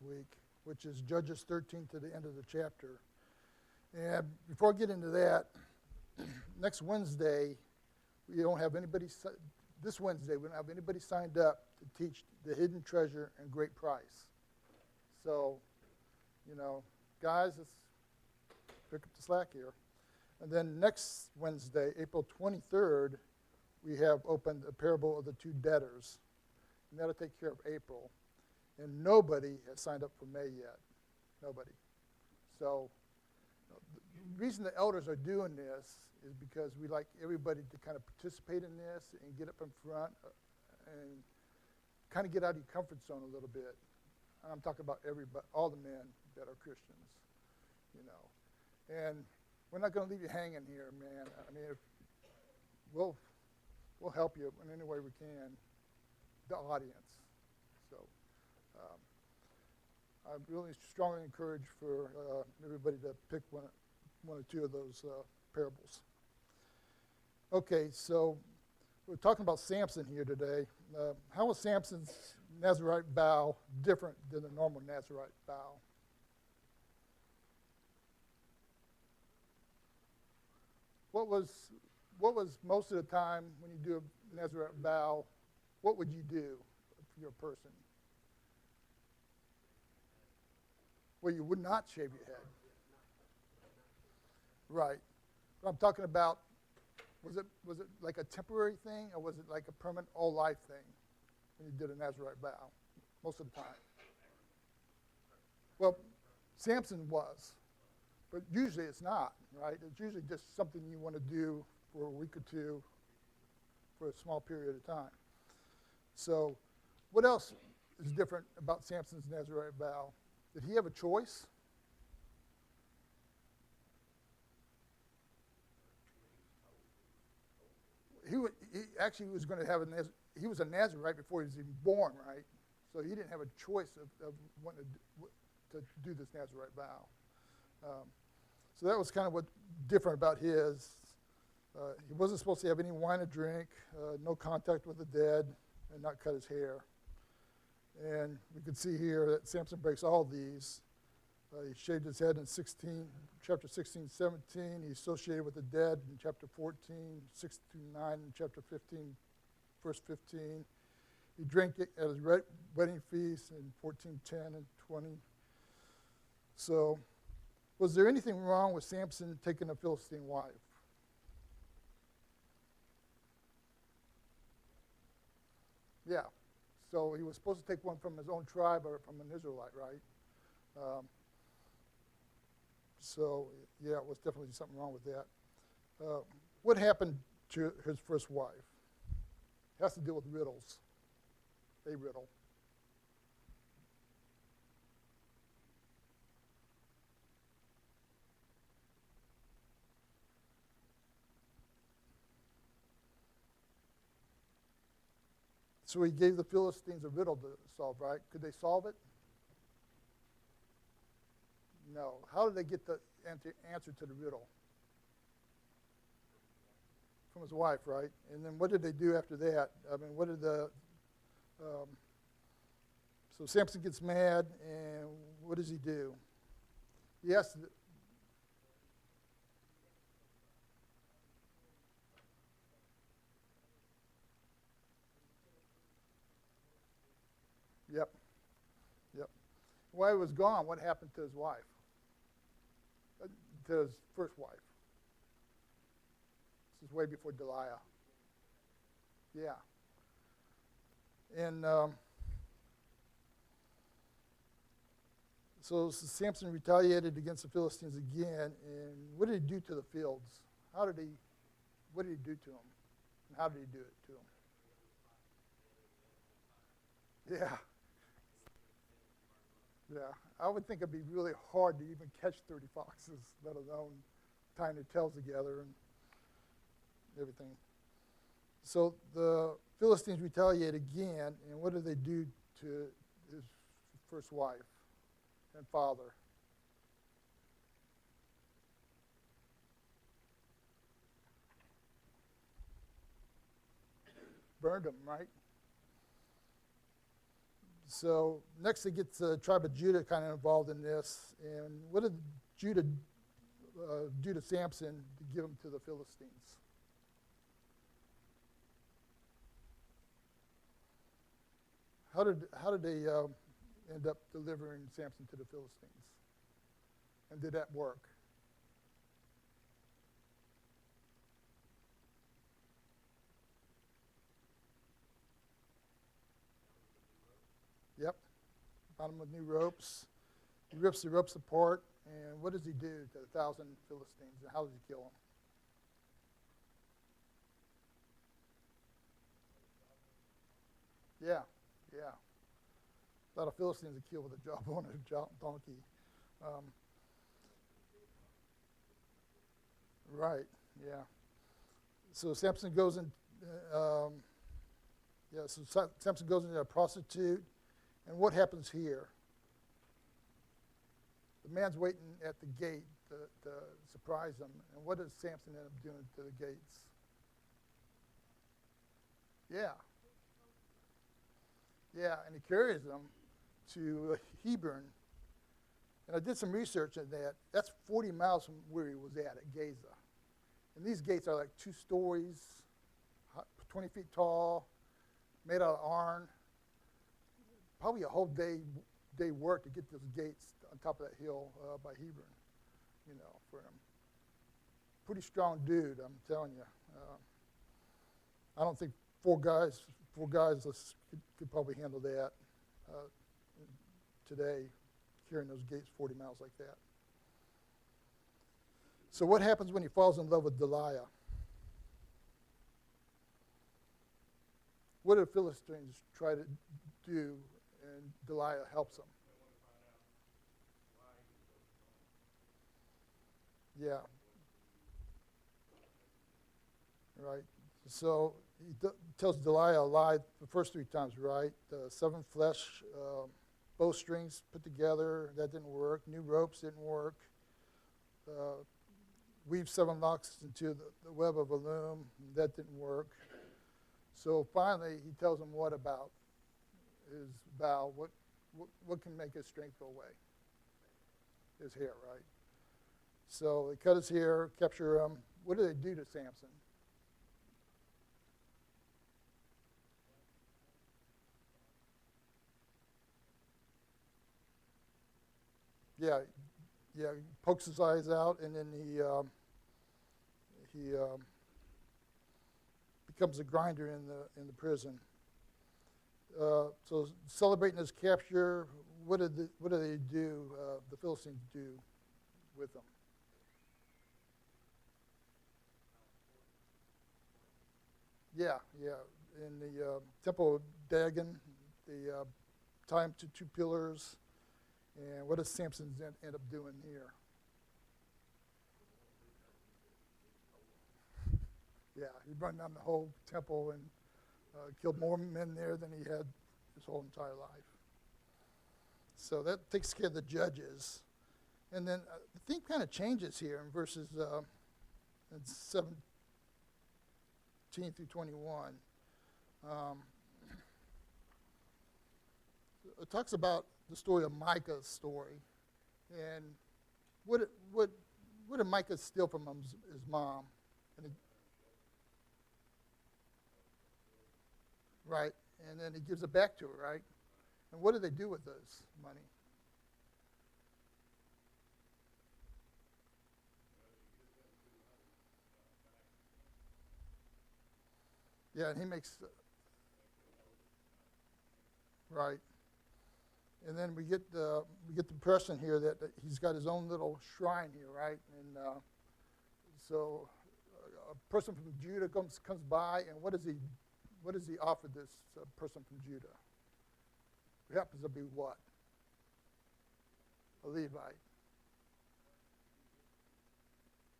week, which is Judges 13 to the end of the chapter. And before I get into that, next Wednesday, we don't have anybody, this Wednesday, we don't have anybody signed up to teach the hidden treasure and great price. So, guys, let's pick up the slack here. And then next Wednesday, April 23rd, we have opened a parable of the two debtors. And that'll take care of April. And nobody has signed up for May yet. Nobody. So the reason the elders are doing this is because we like everybody to kind of participate in this and get up in front and kind of get out of your comfort zone a little bit. And I'm talking about everybody, all the men that are Christians, And we're not going to leave you hanging here, man. I mean, we'll help you in any way we can, the audience. So I really strongly encourage for everybody to pick one or two of those parables. Okay, so we're talking about Samson here today. How was Samson's Nazirite vow different than the normal Nazirite vow? What was most of the time when you do a Nazirite vow, what would you do for your person? Well, you would not shave your head. Right. But I'm talking about, was it like a temporary thing, or was it like a permanent all-life thing when you did a Nazirite vow most of the time? Well, Samson was, but usually it's not, right? It's usually just something you want to do for a week or two for a small period of time. So what else is different about Samson's Nazirite vow? Did he have a choice? He actually was going to have he was a Nazirite before he was even born, right? So he didn't have a choice of wanting to do this Nazirite vow. So that was kind of what different about his. He wasn't supposed to have any wine or drink, no contact with the dead, and not cut his hair. And we can see here that Samson breaks all these. He shaved his head in chapter 16, 17. He associated with the dead in chapter 14, 6 through 9, in chapter 15, verse 15. He drank it at his wedding feast in 14, 10, and 20. So was there anything wrong with Samson taking a Philistine wife? Yeah. So he was supposed to take one from his own tribe or from an Israelite, right? So, yeah, it was definitely something wrong with that. What happened to his first wife? It has to do with riddles. A riddle. So he gave the Philistines a riddle to solve, right? Could they solve it? No. How did they get the answer to the riddle? From his wife, right? And then what did they do after that? I mean, what did so Samson gets mad, and what does he do? He asks, yep. While he was gone, what happened to his wife? To his first wife. This is way before Delilah. Yeah. And so Samson retaliated against the Philistines again. And what did he do to the fields? What did he do to them? And how did he do it to them? Yeah. Yeah, I would think it'd be really hard to even catch 30 foxes, let alone tying their tails together and everything. So the Philistines retaliate again, and what do they do to his first wife and father? Burned him, right? So next it gets the tribe of Judah kind of involved in this. And what did Judah do to Samson to give him to the Philistines? How did they end up delivering Samson to the Philistines? And did that work? Yep. Found him with new ropes. He rips the ropes apart, and what does he do to 1,000 Philistines, and how does he kill them? Yeah, yeah. A lot of Philistines are killed with a jawbone and a donkey. Um, right, yeah. So Samson goes in, Samson goes into a prostitute, and what happens here? The man's waiting at the gate to surprise him, and what does Samson end up doing to the gates? Yeah, yeah, and he carries them to Hebron. And I did some research on that. That's 40 miles from where he was at Gaza. And these gates are like 2 stories, 20 feet tall, made out of iron. Probably a whole day work to get those gates on top of that hill by Hebron, for him. Pretty strong dude, I'm telling you. I don't think four guys could probably handle that today, carrying those gates 40 miles like that. So what happens when he falls in love with Delilah? What do the Philistines try to do, and Delilah helps them? Yeah. Right. So he tells Delilah a lie the first 3 times, right? 7 flesh bowstrings put together, that didn't work. New ropes didn't work. Weave 7 locks into the web of a loom, that didn't work. So finally, he tells him what about his vow? What can make his strength go away? His hair, right? So they cut his hair, capture him. What do they do to Samson? Yeah, he pokes his eyes out, and then he becomes a grinder in the prison. So celebrating his capture, what do they do? The Philistines do with him? Yeah. In the temple of Dagon, they tie him to 2 pillars. And what does Samson end up doing here? Yeah, he run down the whole temple and killed more men there than he had his whole entire life. So that takes care of the judges. And then the theme kind of changes here in verses 17 through 21. It talks about the story of Micah's story, and what did Micah steal from his mom? Right, and then he gives it back to her, right? And what do they do with this money? Yeah, and he makes right. And then we get the impression here that he's got his own little shrine here, right? And so a person from Judah comes by, and what does he offer this person from Judah? Who happens to be what? A Levite.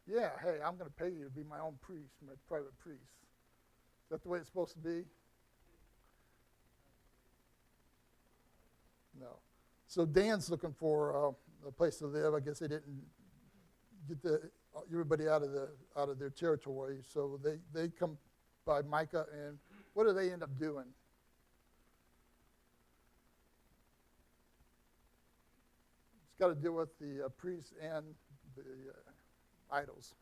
Yeah, hey, I'm going to pay you to be my own priest, my private priest. Is that the way it's supposed to be? No. So Dan's looking for a place to live. I guess they didn't get everybody out of their territory. So they come by Micah, and what do they end up doing? It's got to deal with the priests and the idols.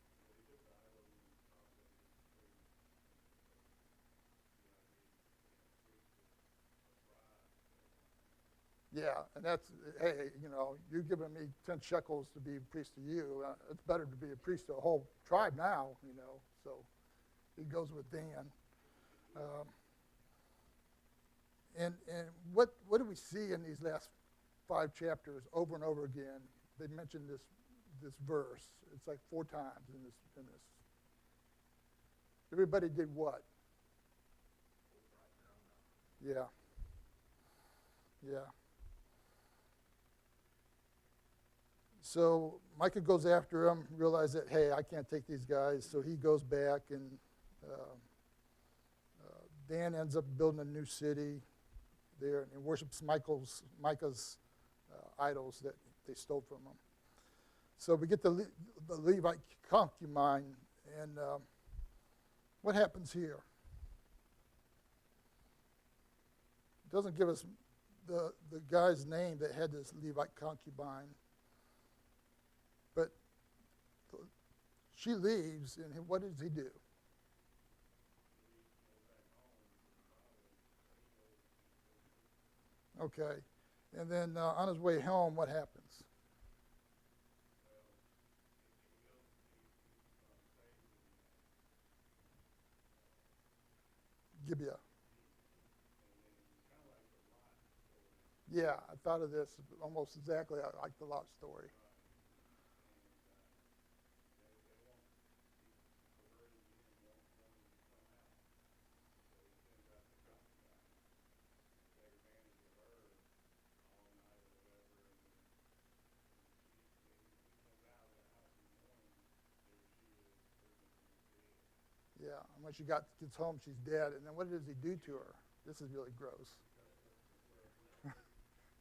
Yeah, and that's, hey, you're giving me 10 shekels to be a priest to you. It's better to be a priest to a whole tribe now, So he goes with Dan. Um, and what do we see in these last 5 chapters over and over again? They mention this verse. It's like 4 times in this. Everybody did what? Yeah. Yeah. So Micah goes after him, realizes that, hey, I can't take these guys. So he goes back, and Dan ends up building a new city there and worships Micah's idols that they stole from him. So we get the Levite concubine, and what happens here? It doesn't give us the guy's name that had this Levite concubine. But she leaves, and what does he do? Okay. And then on his way home, what happens? Gibeah. Yeah, I thought of this almost exactly like the Lot story. Yeah, and when she gets home, she's dead. And then what does he do to her? This is really gross.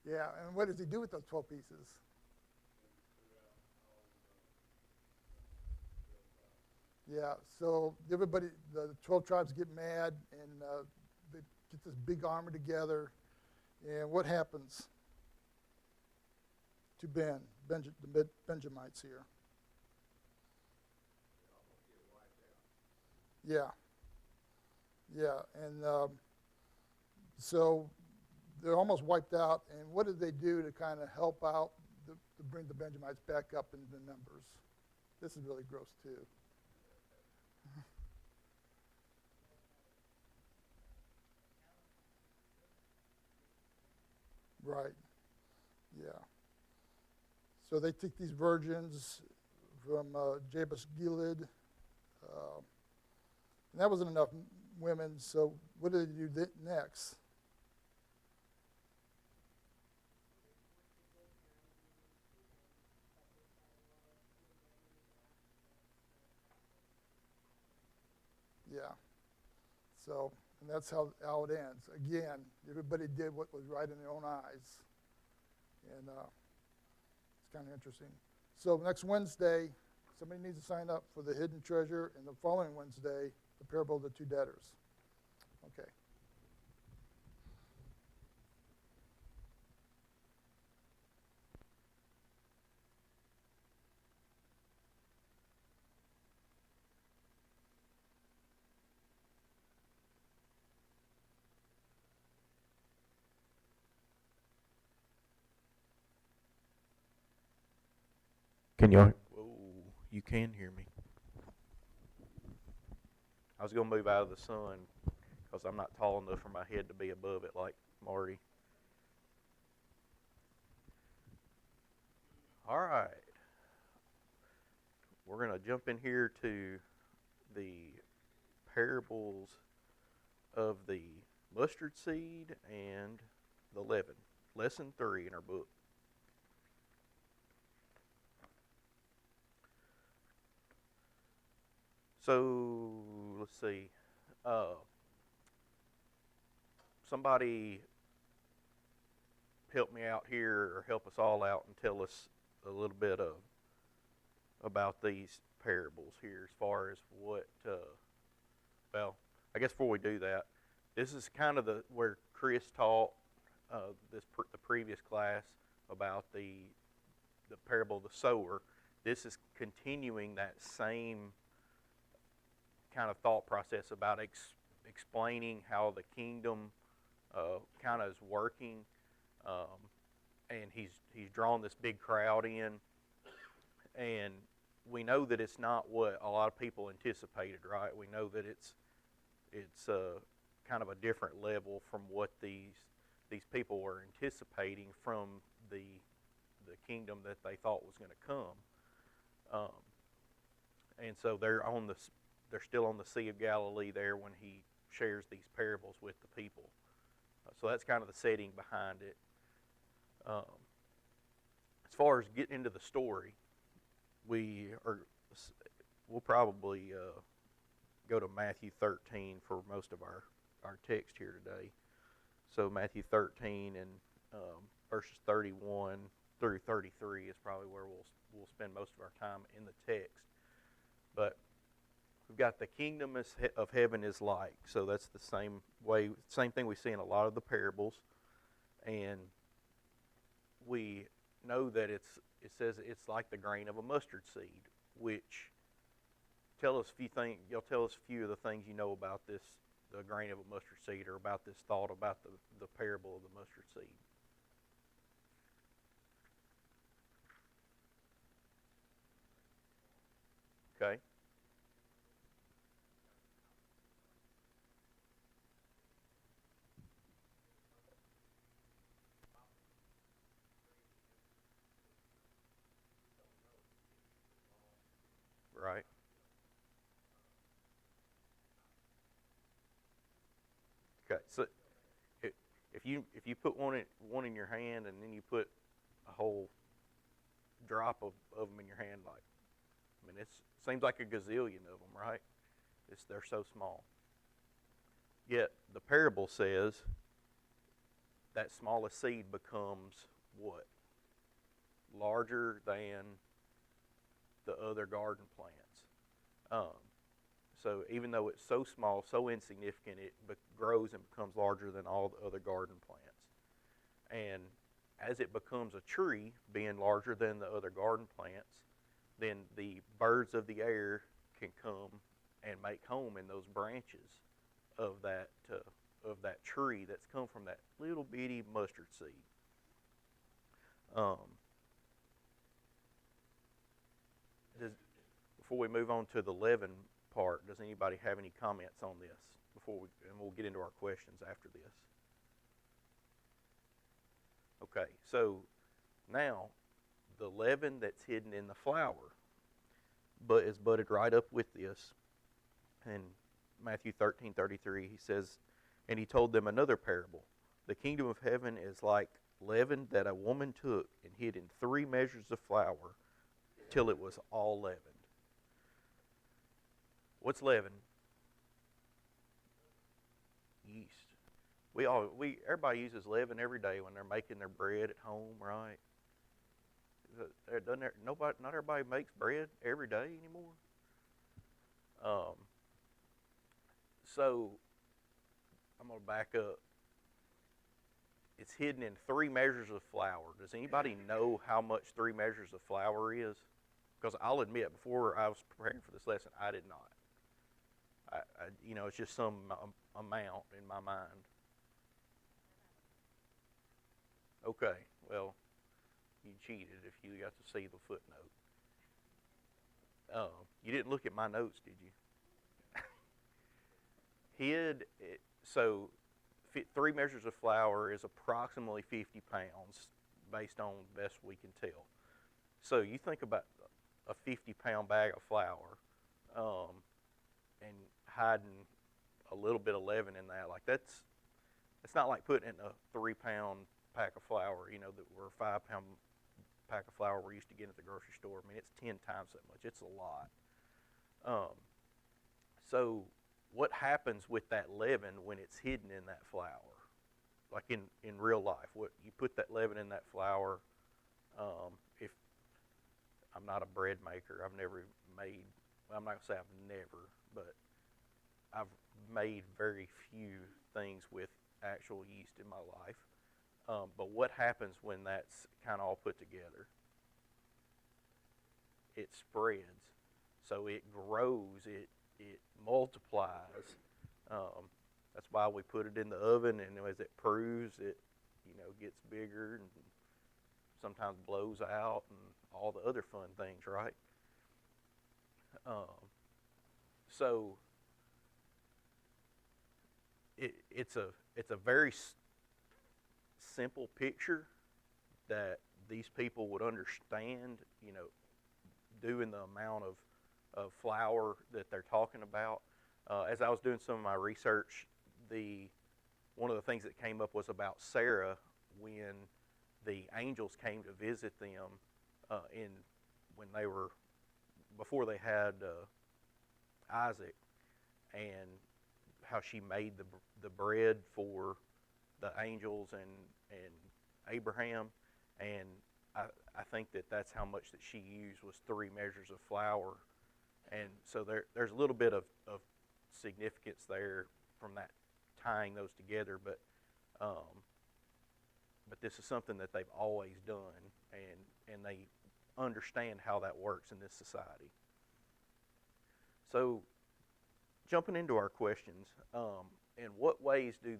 Yeah, and what does he do with those 12 pieces? Yeah, so everybody, the 12 tribes get mad, and they get this big army together. And what happens to the Benjamites here? Yeah, yeah, and so they're almost wiped out. And what did they do to kind of help out to bring the Benjamites back up in the numbers? This is really gross too. Right. Yeah. So they took these virgins from Jabesh Gilead, and that wasn't enough women. So what did they do next? Yeah. So, and that's how it ends. Again, everybody did what was right in their own eyes, and it's kind of interesting. So next Wednesday, somebody needs to sign up for the hidden treasure, and the following Wednesday, the parable of the 2 debtors. Okay. Can y'all? Whoa, you can hear me. I was gonna move out of the sun because I'm not tall enough for my head to be above it like Marty. All right, we're gonna jump in here to the parables of the mustard seed and the leaven. Lesson 3 in our book. So let's see. Uh, somebody help me out here, or help us all out, and tell us a little bit of about these parables here, as far as what. Well, I guess before we do that, this is kind of where Chris taught the previous class about the the parable of the sower, this is continuing that same kind of thought process about explaining how the kingdom kind of is working, and he's drawn this big crowd in, and we know that it's not what a lot of people anticipated, right? We know that it's kind of a different level from what these people were anticipating from the kingdom that they thought was going to come, and so they're still on the Sea of Galilee there when he shares these parables with the people. So that's kind of the setting behind it. As far as getting into the story, we'll probably go to Matthew 13 for most of our text here today. So Matthew 13 and verses 31 through 33 is probably where we'll spend most of our time in the text. But we've got the kingdom of heaven is like. So that's the same thing we see in a lot of the parables. And we know that it says it's like the grain of a mustard seed, which you'll tell us a few of the things you know about the grain of a mustard seed, or about this thought about the parable of the mustard seed. Okay. Right. Okay. So if you put one in your hand, and then you put a whole drop of them in your hand, it seems like a gazillion of them, right? They're so small. Yet the parable says that smallest seed becomes what? Larger than the other garden plants. So even though it's so small, so insignificant, it grows and becomes larger than all the other garden plants. And as it becomes a tree, being larger than the other garden plants, then the birds of the air can come and make home in those branches of that tree that's come from that little bitty mustard seed. Before we move on to the leaven part, does anybody have any comments on this and we'll get into our questions after this? Okay, so now the leaven that's hidden in the flour, but is budded right up with this. In Matthew 13:33, he says, and he told them another parable. The kingdom of heaven is like leaven that a woman took and hid in 3 measures of flour till it was all leavened. What's leaven? Yeast. Everybody uses leaven every day when they're making their bread at home, right? Not everybody makes bread every day anymore. So I'm going to back up. It's hidden in 3 measures of flour. Does anybody know how much 3 measures of flour is? Because I'll admit, before I was preparing for this lesson, I did not. It's just some amount in my mind. Okay, well, you cheated if you got to see the footnote. You didn't look at my notes, did you? 3 measures of flour is approximately 50 pounds, based on the best we can tell. So you think about a 50-pound bag of flour, and hiding a little bit of leaven in that. It's not like putting in a 3-pound pack of flour, or a 5-pound pack of flour we're used to getting at the grocery store. It's 10 times that much. It's a lot. So what happens with that leaven when it's hidden in that flour? Like in real life, you put that leaven in that flour. If I'm not a bread maker, I'm not going to say I've never, but I've made very few things with actual yeast in my life. But what happens when that's kind of all put together? it spreads. So it grows, it multiplies. That's why we put it in the oven, and as it proves, it gets bigger and sometimes blows out and all the other fun things, right? Um, so it's a very simple picture that these people would understand, doing the amount of flour that they're talking about. As I was doing some of my research, one of the things that came up was about Sarah when the angels came to visit them when they were before they had Isaac, and how she made the bread for the angels and Abraham, and I think that's how much that she used was 3 measures of flour, and so there's a little bit of significance there from that, tying those together, but this is something that they've always done, and they understand how that works in this society. So, jumping into our questions, in what ways does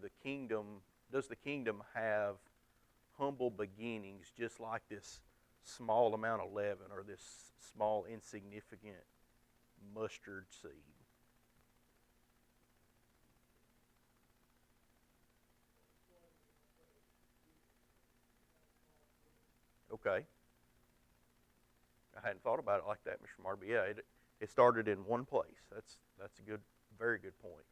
the kingdom have humble beginnings, just like this small amount of leaven or this small insignificant mustard seed? Okay. I hadn't thought about it like that, Mr. Marby. Yeah, it started in one place. That's a very good point.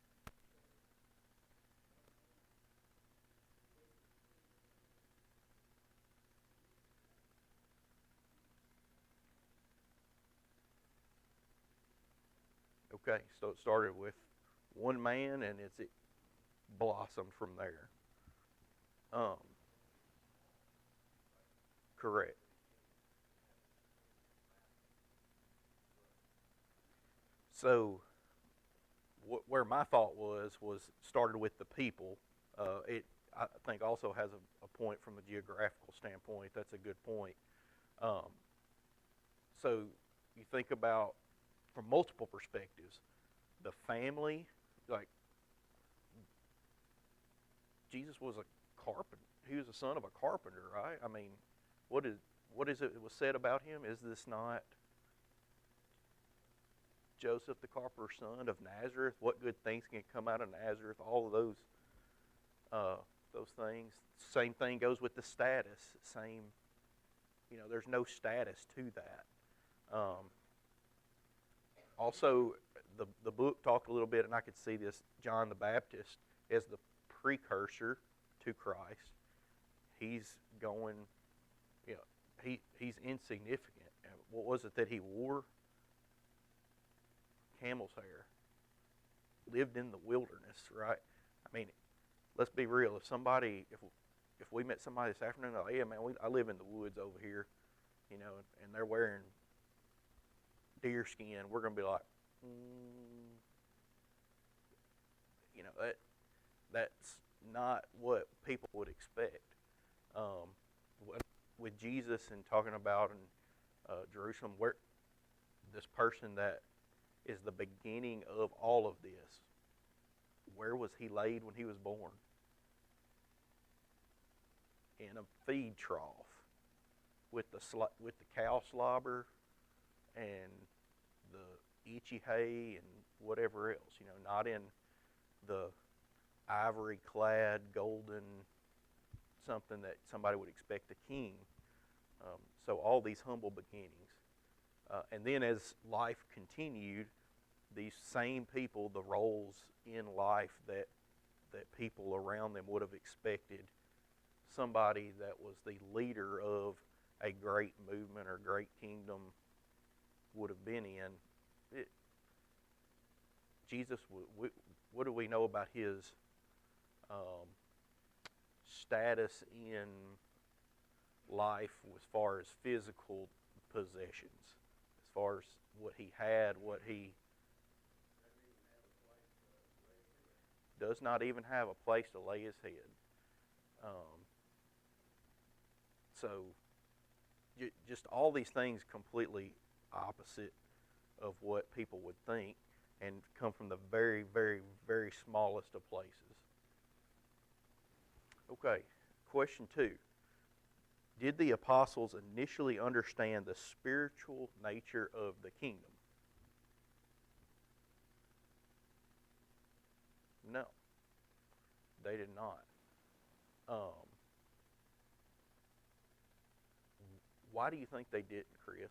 Okay, so it started with one man, and it blossomed from there. Um, Correct. So where my thought was started with the people. It I think also has a point from a geographical standpoint. That's a good point. Um, so you think about from multiple perspectives, the family, like Jesus was a carpenter. He was the son of a carpenter, right? I mean, what is what is it that was said about him? Is this not Joseph the carpenter's son of Nazareth? What good things can come out of Nazareth? All of uh, those things. Same thing goes with the status. Same, there's no status to that. Um, Also, the book talked a little bit, and I could see this John the Baptist as the precursor to Christ. He's going, you know, he's insignificant. And what was it that he wore? Camel's hair. Lived in the wilderness, right? I mean, let's be real. If we met somebody this afternoon, like, yeah, man, I live in the woods over here, and they're wearing deer skin, we're going to be like, mm, that's not what people would expect. Um, with Jesus and talking about in Jerusalem, where this person that is the beginning of all of this, where was he laid when he was born? In a feed trough with the cow slobber and the itchy hay and whatever else. Not in the ivory clad golden something that somebody would expect a king. So all these humble beginnings. And then as life continued, these same people, the roles in life that people around them would have expected somebody that was the leader of a great movement or great kingdom would have been in. Jesus, what do we know about his status in life as far as physical possessions, as far as what he had, what he does not even have a place to lay his head. Um, so just all these things completely opposite of what people would think and come from the very, very, very smallest of places. Okay, question 2. Did the apostles initially understand the spiritual nature of the kingdom? No, they did not. Why do you think they didn't, Chris?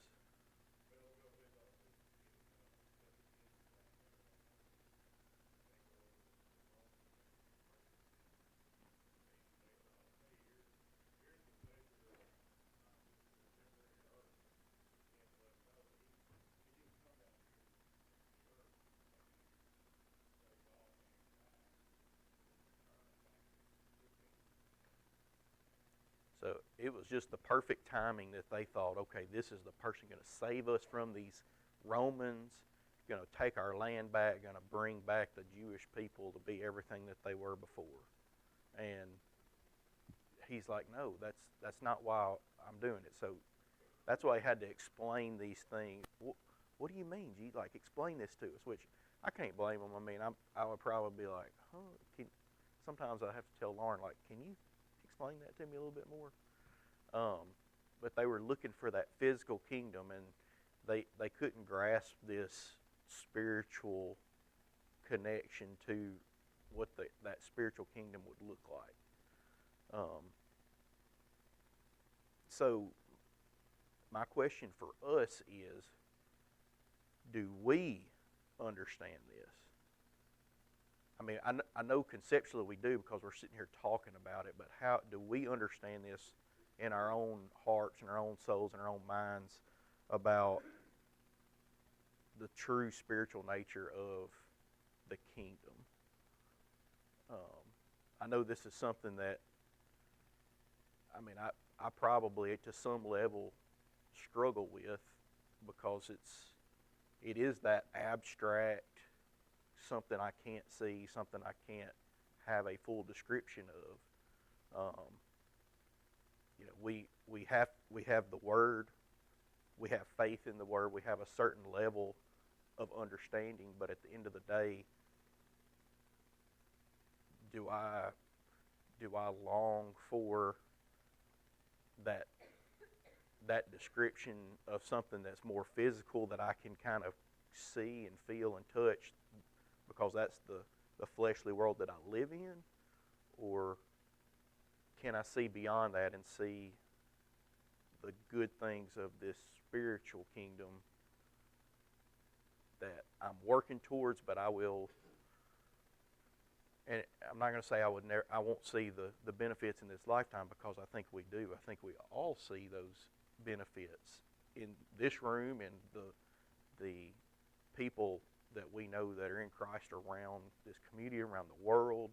So it was just the perfect timing that they thought, okay, this is the person going to save us from these Romans, going to take our land back, going to bring back the Jewish people to be everything that they were before. And he's like, no, that's not why I'm doing it. So that's why I had to explain these things. What do you mean, G? Like, explain this to us, which I can't blame them. I mean, I would probably be like, sometimes I have to tell Lauren, like, can you explain that to me a little bit more? But they were looking for that physical kingdom, and they couldn't grasp this spiritual connection to what that spiritual kingdom would look like. So my question for us is, do we understand this? I mean, I know conceptually we do because we're sitting here talking about it, but how do we understand this in our own hearts and our own souls and our own minds about the true spiritual nature of the kingdom? I know this is something that, I mean, I probably to some level struggle with because it is that abstract, something I can't see, something I can't have a full description of. We have the Word, we have faith in the Word, we have a certain level of understanding, but at the end of the day, do I long for that description of something that's more physical that I can kind of see and feel and touch because that's the fleshly world that I live in? Or can I see beyond that and see the good things of this spiritual kingdom that I'm working towards, but I will, and I'm not going to say I won't see the benefits in this lifetime, because I think we do. I think we all see those benefits in this room and the people that we know that are in Christ around this community, around the world.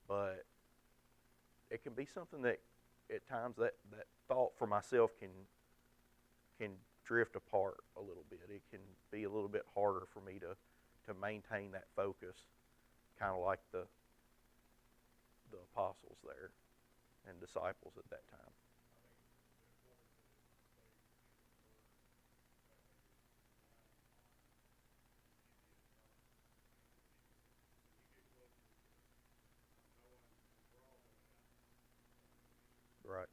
But it can be something that at times that thought for myself can drift apart a little bit. It can be a little bit harder for me to maintain that focus, kind of like the apostles there and disciples at that time. Right.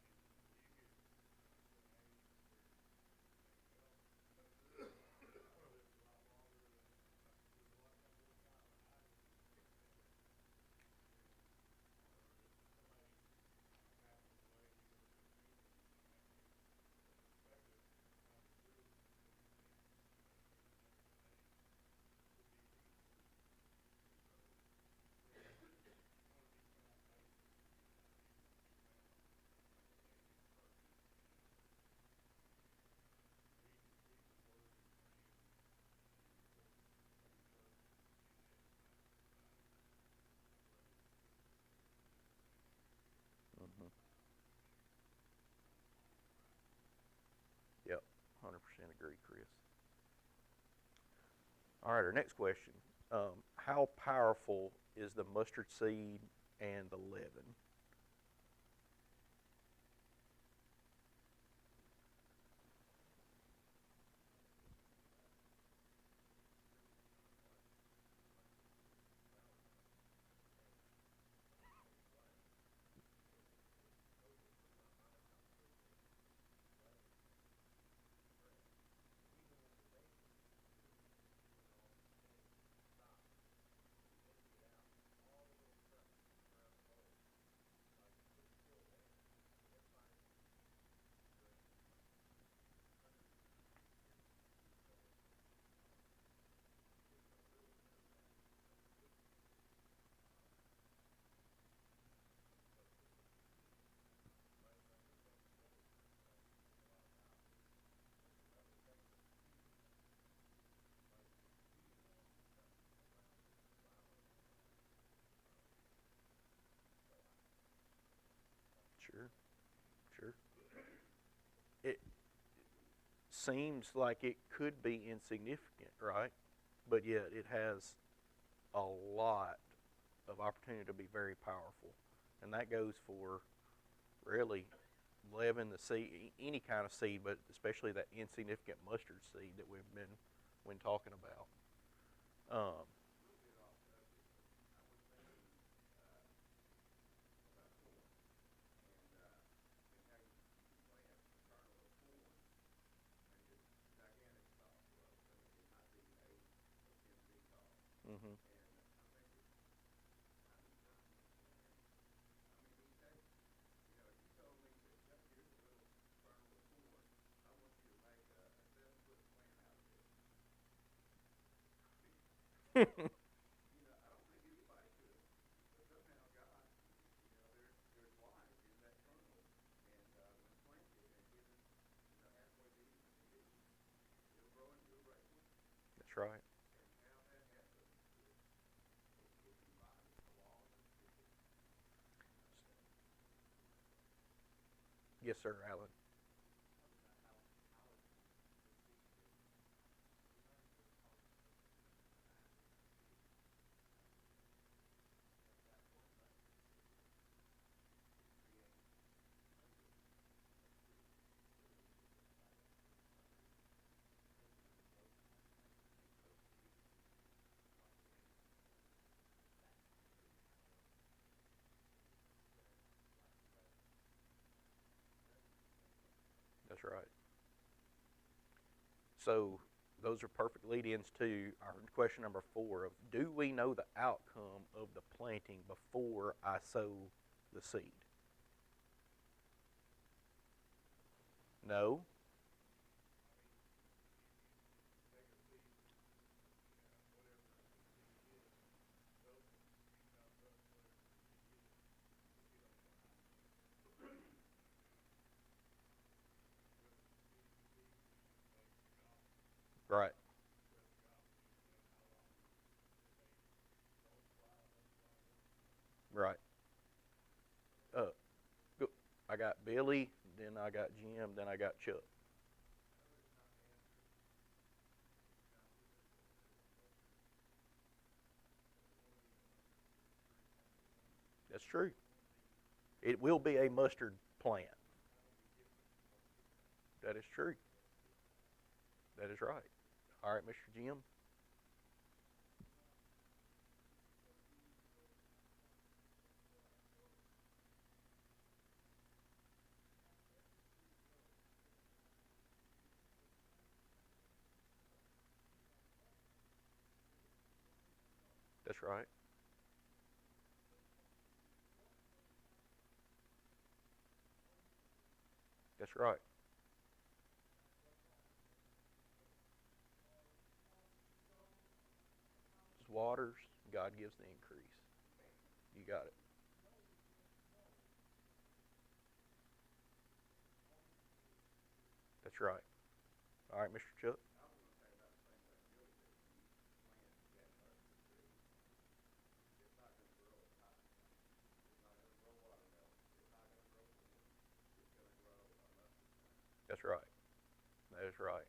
Hmm. Yep. 100% agree, Chris. All right, our next question. How powerful is the mustard seed and the leaven? seems like it could be insignificant, right? But yet it has a lot of opportunity to be very powerful. And that goes for really leaven the seed, any kind of seed, but especially that insignificant mustard seed that we've been talking about. Um, mhm. That's right. Yes, sir, Alan. That's right. So those are perfect lead-ins to our question number 4 of do we know the outcome of the planting before I sow the seed? No. Right. Right. Uh, I got Billy, then I got Jim, then I got Chuck. That's true. It will be a mustard plant. That is true. That is right. All right, Mr. Jim. That's right. That's right. Just waters, God gives the increase. You got it. That's right. All right, Mr. Chuck. That's right. That is right.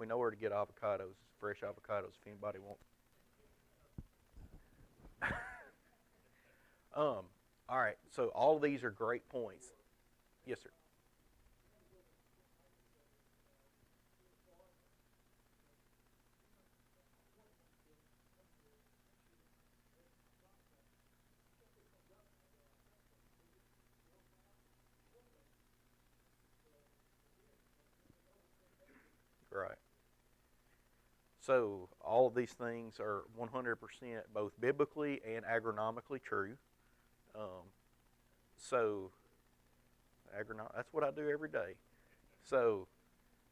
We know where to get avocados, fresh avocados, if anybody wants. All right, so all of these are great points. Yes, sir. Right. So all of these things are 100% both biblically and agronomically true. Um, so that's what I do every day. So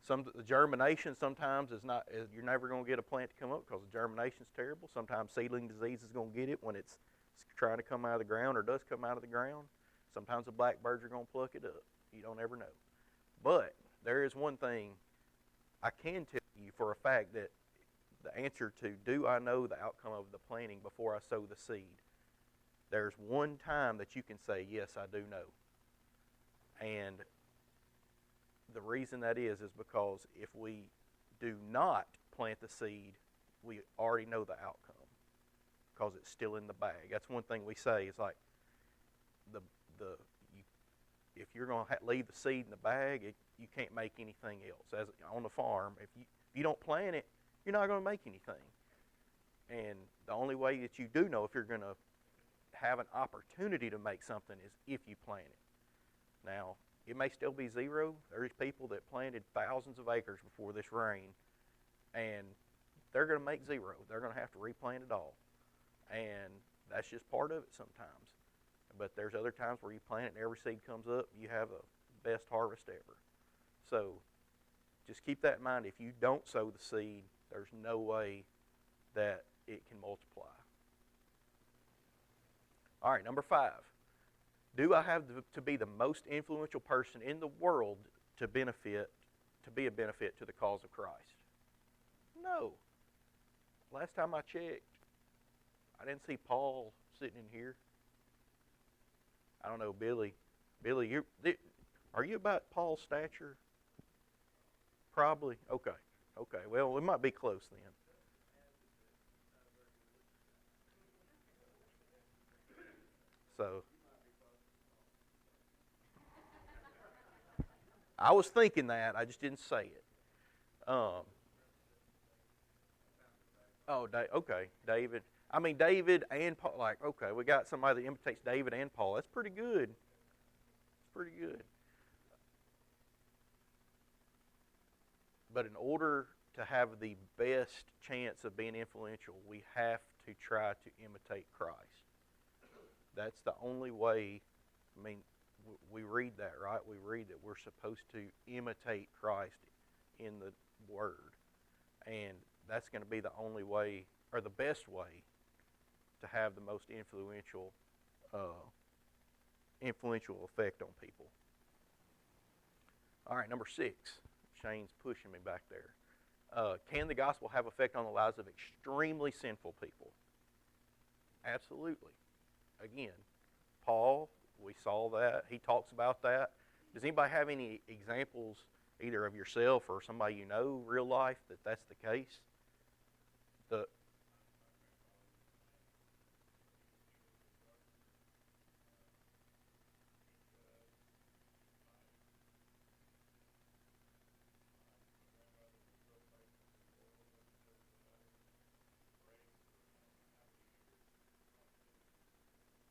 the germination sometimes is not. You're never going to get a plant to come up because the germination is terrible. Sometimes seedling disease is going to get it when it's trying to come out of the ground or does come out of the ground. Sometimes the blackbirds are going to pluck it up. You don't ever know. But there is one thing I can tell you for a fact, that the answer to do I know the outcome of the planting before I sow the seed, there's one time that you can say, yes, I do know. And the reason that is because if we do not plant the seed, we already know the outcome because it's still in the bag. That's one thing we say is like, if you're going to leave the seed in the bag, you can't make anything else. As on the farm, if you don't plant it, you're not going to make anything. And the only way that you do know if you're going to have an opportunity to make something is if you plant it. Now, it may still be zero. There's people that planted thousands of acres before this rain, and they're going to make zero. They're going to have to replant it all. And that's just part of it sometimes. But there's other times where you plant it and every seed comes up, you have the best harvest ever. So just keep that in mind. If you don't sow the seed, there's no way that it can multiply. All right, number 5. Do I have to be the most influential person in the world to be a benefit to the cause of Christ? No. Last time I checked, I didn't see Paul sitting in here. I don't know, Billy. Billy, are you about Paul's stature? Probably. Okay. Well, we might be close then. So, I was thinking that. I just didn't say it. Um, okay, David. I mean, David and Paul. Like, okay, we got somebody that imitates David and Paul. That's pretty good. It's pretty good. But in order to have the best chance of being influential, we have to try to imitate Christ. That's the only way. I mean, we read that, right? We read that we're supposed to imitate Christ in the Word. And that's going to be the only way, or the best way, to have the most influential effect on people. All right, number 6. Shane's pushing me back there. Can the gospel have effect on the lives of extremely sinful people? Absolutely. Again, Paul, we saw that. He talks about that. Does anybody have any examples, either of yourself or somebody you know, real life, that's the case? The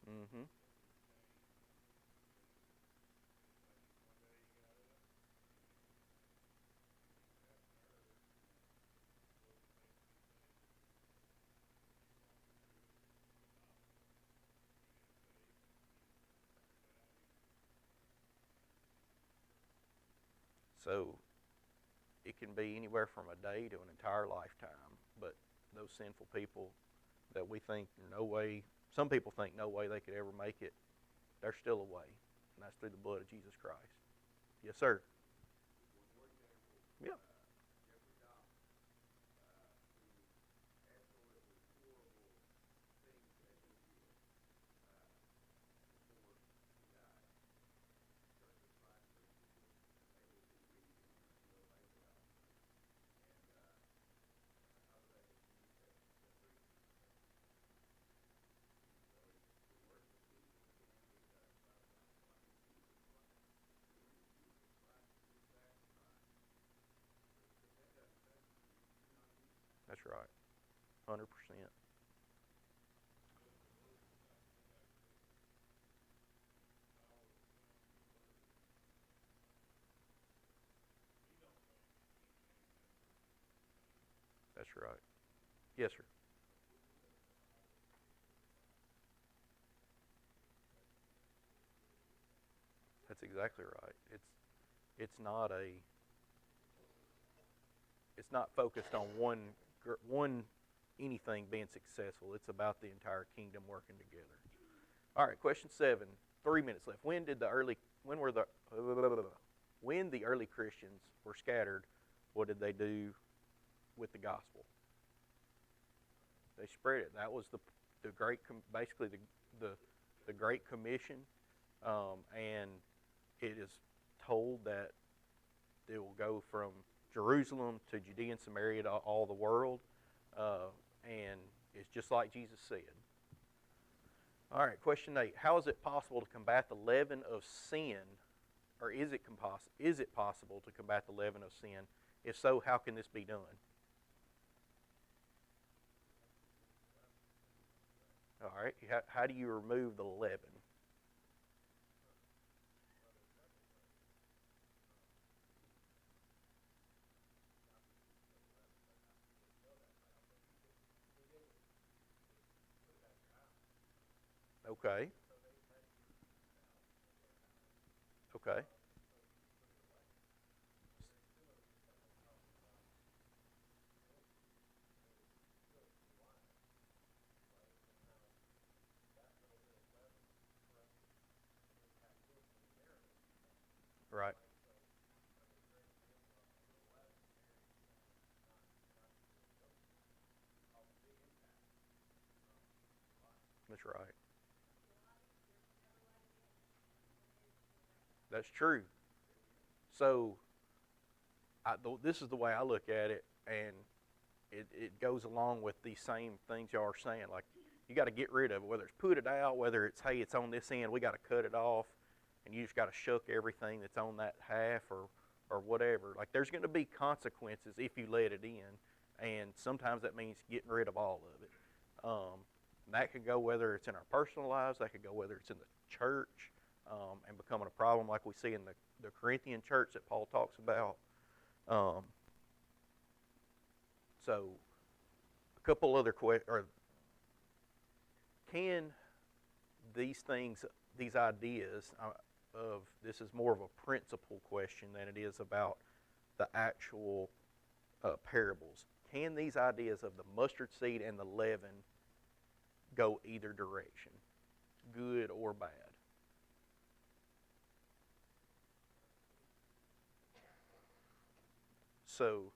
mm-hmm. So it can be anywhere from a day to an entire lifetime. But those sinful people that we think no way, some people think no way they could ever make it, there's still a way, and that's through the blood of Jesus Christ. Yes, sir. Yeah. right. 100%. That's right. Yes, sir. That's exactly right. It's not a it's not focused on one anything being successful. It's about the entire kingdom working together. All right, question 7. 3 minutes left. When the early Christians were scattered, what did they do with the gospel? They spread it. That was the great basically the Great Commission, and it is told that it will go from Jerusalem to Judea and Samaria to all the world, and it's just like Jesus said. All right, question 8. How is it possible to combat the leaven of sin, or is it possible to combat the leaven of sin? If so, how can this be done? All right, how do you remove the leaven? Okay, okay, right. That's right. That's true. So this is the way I look at it, and it goes along with these same things y'all are saying. Like, you got to get rid of it, whether it's put it out, whether it's, hey, it's on this end, we got to cut it off, and you just got to shuck everything that's on that half or whatever. Like, there's going to be consequences if you let it in, and sometimes that means getting rid of all of it. That could go whether it's in our personal lives, that could go whether it's in the church, and becoming a problem like we see in the Corinthian church that Paul talks about. Um, so, a couple other questions. Can these things, these ideas of this is more of a principle question than it is about the actual parables. Can these ideas of the mustard seed and the leaven go either direction, good or bad? So